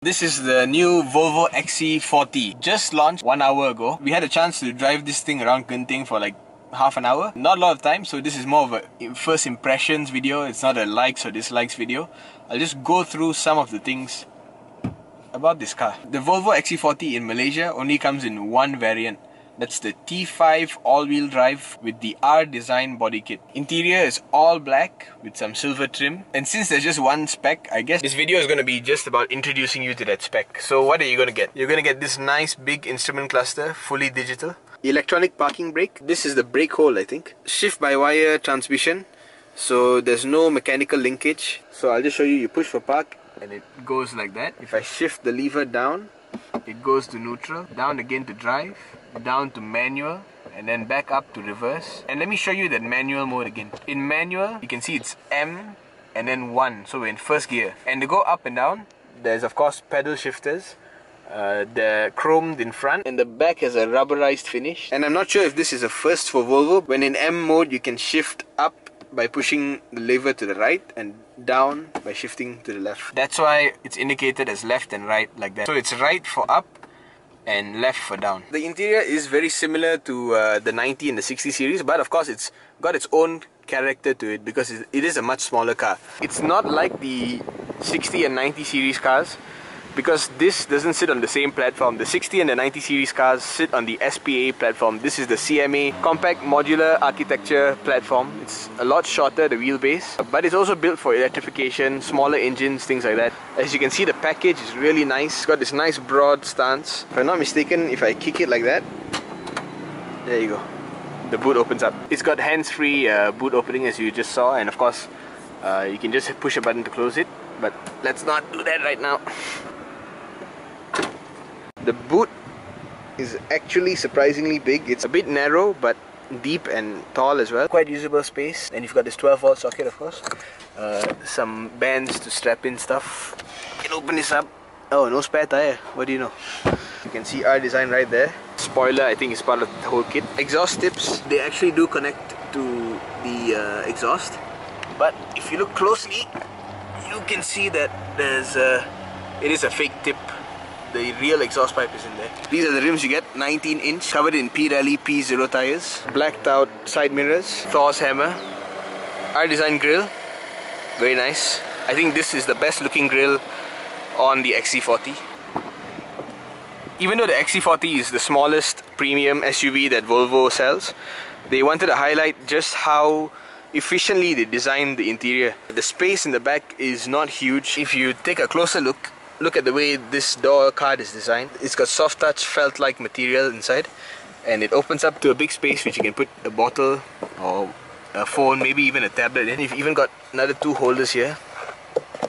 This is the new Volvo XC40. Just launched 1 hour ago. We had a chance to drive this thing around Genting for like half an hour. Not a lot of time, so this is more of a first impressions video. It's not a likes or dislikes video. I'll just go through some of the things about this car. The Volvo XC40 in Malaysia only comes in one variant. That's the T5 all-wheel drive with the R design body kit. Interior is all black with some silver trim. And since there's just one spec, I guess this video is going to be just about introducing you to that spec. So what are you going to get? You're going to get this nice big instrument cluster, fully digital. Electronic parking brake. This is the brake hole, I think. Shift-by-wire transmission. So there's no mechanical linkage. So I'll just show you. You push for park and it goes like that. If I shift the lever down, it goes to neutral, down again to drive, down to manual, and then back up to reverse. And let me show you that manual mode again. In manual, you can see it's M and then 1, so we're in first gear. And to go up and down, there's of course pedal shifters. They're chromed in front, and the back has a rubberized finish. And I'm not sure if this is a first for Volvo. When in M mode, you can shift up by pushing the lever to the right and down by shifting to the left. That's why it's indicated as left and right like that. So it's right for up and left for down. The interior is very similar to the 90 and the 60 series, but of course it's got its own character to it because it is a much smaller car. It's not like the 60 and 90 series cars, because this doesn't sit on the same platform. The 60 and the 90 series cars sit on the SPA platform. This is the CMA Compact Modular Architecture platform. It's a lot shorter, the wheelbase, but it's also built for electrification, smaller engines, things like that. As you can see, the package is really nice. It's got this nice broad stance. If I'm not mistaken, if I kick it like that, there you go. The boot opens up. It's got hands-free boot opening, as you just saw, and of course, you can just push a button to close it, but let's not do that right now. The boot is actually surprisingly big. It's a bit narrow but deep and tall as well. Quite usable space. And you've got this 12-volt socket, of course. Some bands to strap in stuff. You can open this up. Oh, no spare tire. What do you know? You can see our design right there. Spoiler, I think, is part of the whole kit. Exhaust tips, they actually do connect to the exhaust. But if you look closely, you can see that it is a fake tip. The real exhaust pipe is in there. These are the rims you get, 19-inch, covered in Pirelli P0 tires, blacked out side mirrors, Thor's hammer, our design grille, very nice. I think this is the best looking grille on the XC40. Even though the XC40 is the smallest premium SUV that Volvo sells, they wanted to highlight just how efficiently they designed the interior. The space in the back is not huge. If you take a closer look at the way this door card is designed. It's got soft touch felt-like material inside, and it opens up to a big space which you can put a bottle or a phone, maybe even a tablet in. You've even got another 2 holders here.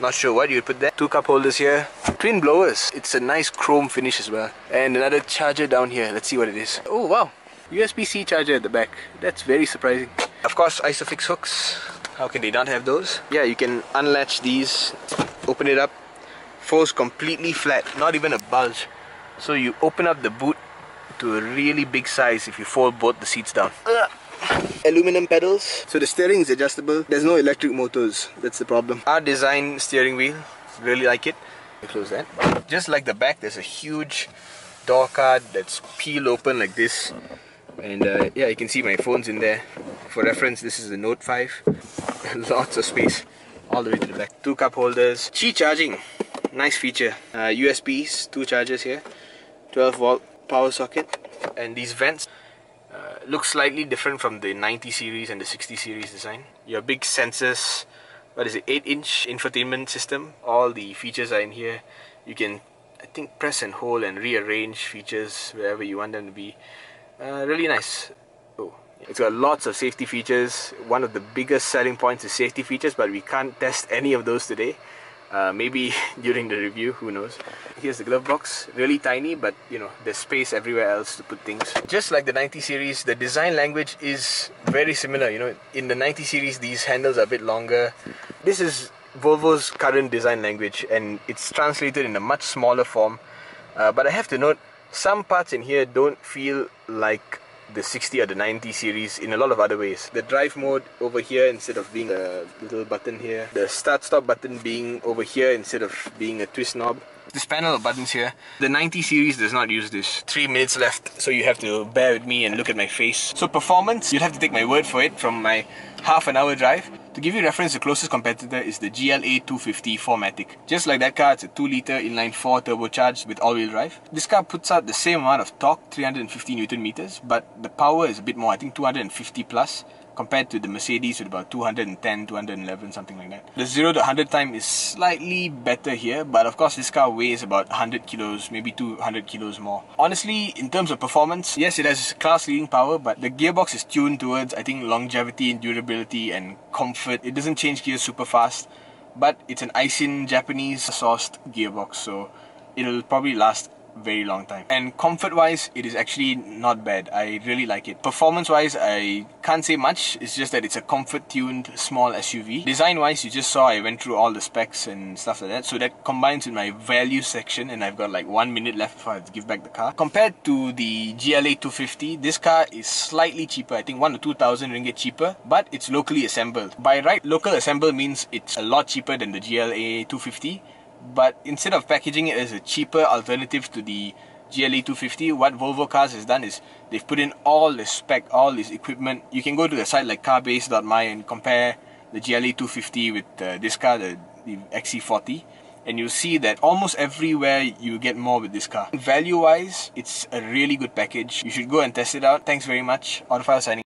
Not sure what you would put there. 2 cup holders here. Twin blowers. It's a nice chrome finish as well. And another charger down here. Let's see what it is. Oh wow! USB-C charger at the back. That's very surprising. Of course, Isofix hooks. How can they not have those? Yeah, you can unlatch these, open it up. Folds completely flat, not even a bulge. So you open up the boot to a really big size if you fold both the seats down. Aluminum pedals. So the steering is adjustable. There's no electric motors. That's the problem. Our design steering wheel. Really like it. Close that. Just like the back, there's a huge door card that's peel open like this. And yeah, you can see my phone's in there. For reference, this is the Note 5. Lots of space all the way to the back. 2 cup holders. Qi charging. Nice feature. USBs, 2 chargers here, 12-volt power socket, and these vents look slightly different from the 90 series and the 60 series design. Your big sensors, what is it, 8-inch infotainment system. All the features are in here. You can, I think, press and hold and rearrange features wherever you want them to be. Really nice. Oh, it's got lots of safety features. One of the biggest selling points is safety features, but we can't test any of those today. Maybe during the review, who knows. Here's the glove box, really tiny, but you know, there's space everywhere else to put things. Just like the 90 series, the design language is very similar. You know, in the 90 series, these handles are a bit longer. This is Volvo's current design language, and it's translated in a much smaller form. But I have to note, some parts in here don't feel like the 60 or the 90 series in a lot of other ways. The drive mode over here instead of being a little button here. The start stop button being over here instead of being a twist knob. this panel of buttons here. The 90 series does not use this. 3 minutes left, so you have to bear with me and look at my face. So performance, you'll have to take my word for it from my half an hour drive. To give you reference, the closest competitor is the GLA 250 4MATIC. Just like that car, it's a 2-litre inline 4 turbocharged with all-wheel drive. This car puts out the same amount of torque, 350 Newton meters, but the power is a bit more, I think 250 plus, compared to the Mercedes with about 210, 211, something like that. The 0 to 100 time is slightly better here, but of course this car weighs about 100 kilos, maybe 200 kilos more. Honestly, in terms of performance, yes, it has class-leading power, but the gearbox is tuned towards, I think, longevity and durability and comfort. It doesn't change gears super fast, but it's an Aisin Japanese-sourced gearbox, so it'll probably last very long time. And comfort wise, it is actually not bad. I really like it. Performance wise, I can't say much. It's just that it's a comfort tuned small SUV. Design wise, you just saw I went through all the specs and stuff like that, so that combines with my value section, and I've got like 1 minute left before I have to give back the car. Compared to the GLA 250, this car is slightly cheaper. I think 1,000 to 2,000 ringgit cheaper, but it's locally assembled. By right, local assembled means it's a lot cheaper than the GLA 250. But instead of packaging it as a cheaper alternative to the GLA 250, what Volvo Cars has done is they've put in all the spec, all this equipment. You can go to the site like carbase.my and compare the GLA 250 with this car, the XC40, and you'll see that almost everywhere you get more with this car. Value wise, it's a really good package. You should go and test it out. Thanks very much. Autofile signing.